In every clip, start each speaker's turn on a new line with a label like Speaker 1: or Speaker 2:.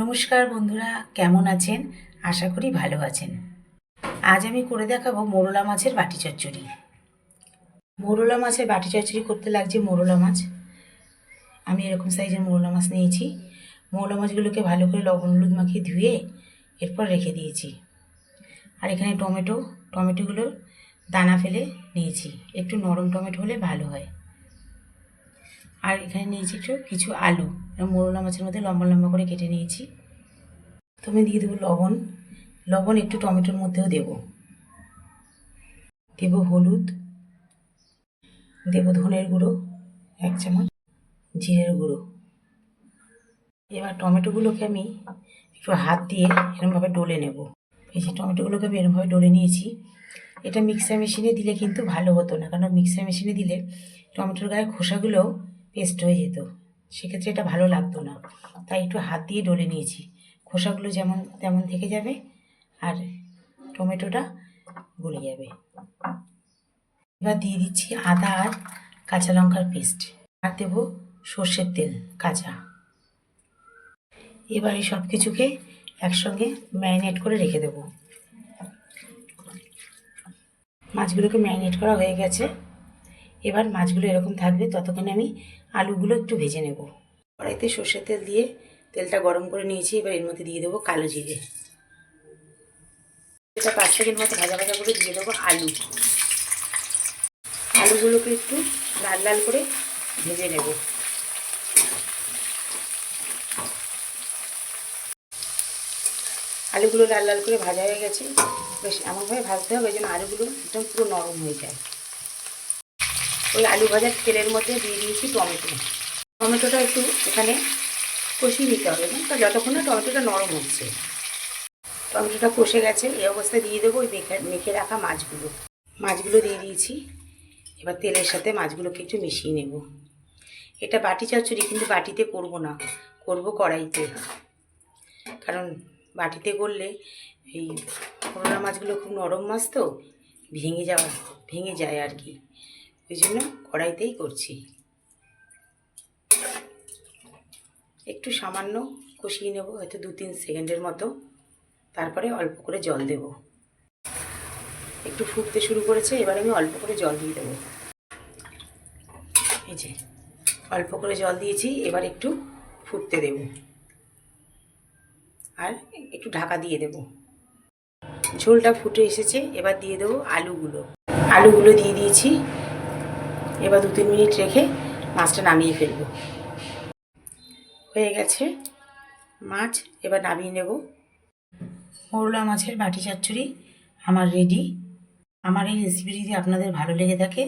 Speaker 1: নমস্কার বন্ধুরা, কেমন আছেন? আশা করি ভালো আছেন। আজ আমি করে দেখাবো মোরলা মাছের বাটি চচ্চড়ি। মোরলা মাছের বাটি চচ্চড়ি করতে লাগছে মোরলা মাছ। আমি এরকম সাইজের মোরলা মাছ নিয়েছি। মোরলা মাছগুলোকে ভালো করে লবণ হলুদ মাখিয়ে ধুয়ে এরপর রেখে দিয়েছি। আর এখানে টমেটোগুলো দানা ফেলে নিয়েছি। একটু নরম টমেটো হলে ভালো হয়। আর এখানে নিয়েছি কিছু আলু, মোরলা মাছের মধ্যে লম্বা লম্বা করে কেটে নিয়েছি। প্রথমে দিয়ে দেবো লবণ একটু টমেটোর মধ্যেও দেব হলুদ, দেব ধনের গুঁড়ো 1 চামচ, জিরের গুঁড়ো। এবার টমেটোগুলোকে আমি একটু হাত দিয়ে এরকমভাবে ডলে নেব। এই যে টমেটোগুলোকে আমি এরকমভাবে ডলে নিয়েছি। এটা মিক্সার মেশিনে দিলে কিন্তু ভালো হতো না, কারণ মিক্সার মেশিনে দিলে টমেটোর গায়ে খোসাগুলোও পেস্ট হয়ে যেত, সেক্ষেত্রে এটা ভালো লাগতো না। তাই একটু হাত দিয়ে ডলে নিয়েছি। খোসাগুলো যেমন তেমন থেকে যাবে আর টমেটোটা গলে যাবে। এবার দিয়ে দিচ্ছি আদা আর কাঁচা লঙ্কার পেস্ট, আর দেবো সর্ষের তেল কাঁচা। এবার এই সব কিছুকে একসঙ্গে ম্যারিনেট করে রেখে দেবো। মাছগুলোকে ম্যারিনেট করা হয়ে গেছে। এবার মাছগুলো এরকম থাকবে, ততক্ষণে আমি আলুগুলো একটু ভেজে নেব। কড়াইতে সর্ষের তেল দিয়ে তেলটা গরম করে নিয়েছি। এবার এর মধ্যে দিয়ে দেবো কালো জিরে। এটা 5 সেকেন্ড মতো ভাজা ভাজা করে দিয়ে দেবো আলুগুলোকে একটু লাল লাল করে ভেজে নেব। আলুগুলো লাল লাল করে ভাজা হয়ে গেছে। বেশ এমনভাবে ভাজতে হবে যেন আলুগুলো একদম পুরো নরম হয়ে যায়। ওই আলু ভাজার তেলের মধ্যে দিয়ে দিয়েছি টমেটোটা একটু এখানে কষিয়ে নিতে হবে, না যতক্ষণ না টমেটোটা নরম হচ্ছে। টমেটোটা কষে গেছে, এই অবস্থায় দিয়ে দেবো ওই মেখে রাখা মাছগুলো দিয়ে দিয়েছি। এবার তেলের সাথে মাছগুলোকে একটু মিশিয়ে নেব। এটা বাটি চচ্চড়ি, কিন্তু বাটিতে করব না, করব কড়াইতে। কারণ বাটিতে করলে এই মোরলা মাছগুলো খুব নরম মাছ তো ভেঙে যায় আর কি, ওই জন্য কড়াইতেই করছি। একটু সামান্য কষিয়ে নেব, হয়তো 2-3 সেকেন্ডের মতো। তারপরে অল্প করে জল দেব। একটু ফুটতে শুরু করেছে, এবার আমি অল্প করে জল দিয়ে দেবো। এই যে অল্প করে জল দিয়েছি, এবার একটু ফুটতে দেব আর একটু ঢাকা দিয়ে দেব। ঝোলটা ফুটে এসেছে, এবার দিয়ে দেবো আলুগুলো দিয়ে দিয়েছি। এবার 2-3 মিনিট রেখে মাছটা নামিয়ে ফেলবো। হয়ে গেছে মাছ, এবার নামিয়ে নেব। মোরলা মাছের বাটি চচ্চড়ি আমার রেডি। আমার এই রেসিপি যদি আপনাদের ভালো লেগে থাকে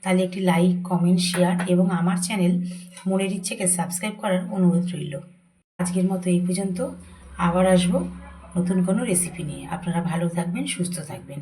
Speaker 1: তাহলে একটি লাইক, কমেন্ট, শেয়ার এবং আমার চ্যানেল মনের ইচ্ছেকে সাবস্ক্রাইব করার অনুরোধ রইল। আজকের মতো এই পর্যন্ত। আবার আসবো নতুন কোনো রেসিপি নিয়ে। আপনারা ভালো থাকবেন, সুস্থ থাকবেন।